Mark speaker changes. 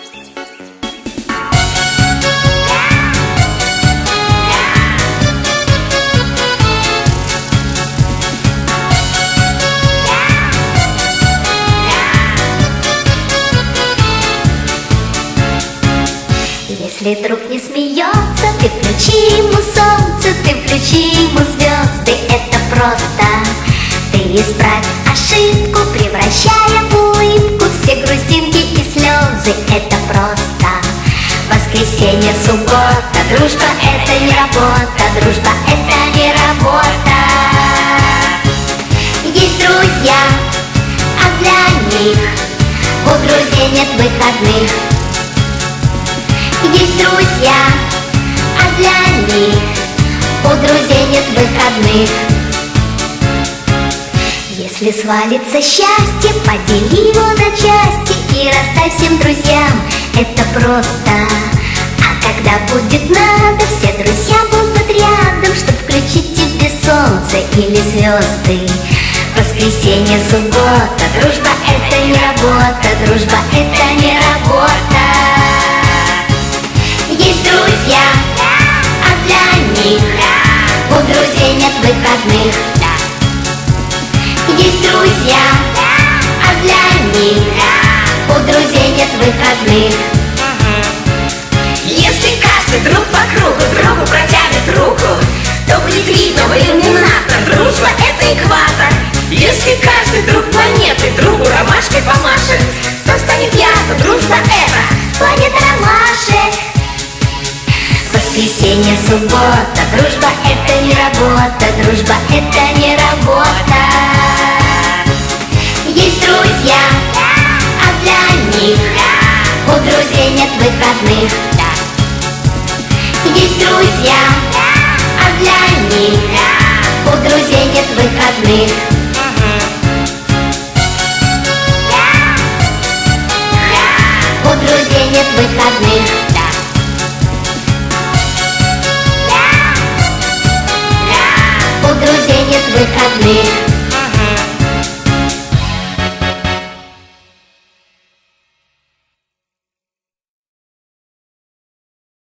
Speaker 1: Если друг не смеется, ты включи ему солнце, ты включи ему звезды, это просто. Ты исправь ошибку, превращая в улыбку все грустинки и слезы, это просто. Воскресенье, суббота, дружба это не работа, дружба это не работа. Есть друзья, а для них у друзей нет выходных. Есть друзья, а для них у друзей нет выходных. Если свалится счастье, подели его на части и расставь всем друзьям, это просто. А когда будет надо, все друзья будут рядом, чтоб включить тебе солнце или звезды. Воскресенье, суббота, дружба это не работа, дружба это не работа. Есть друзья, а для них у друзей нет выходных. Есть друзья, а для них у друзей нет выходных.
Speaker 2: Если каждый друг по кругу другу протянет руку, то будет видно в иллюминатор, дружба это экватор. Если каждый друг планеты другу ромашкой помашет, то станет ясно, дружба это
Speaker 1: планета ромашек. Воскресенье, суббота, дружба это не работа, дружба это не работа. Есть друзья, а для них у друзей нет выходных. Есть друзья, а для них у друзей нет выходных. У друзей нет выходных. У друзей нет выходных.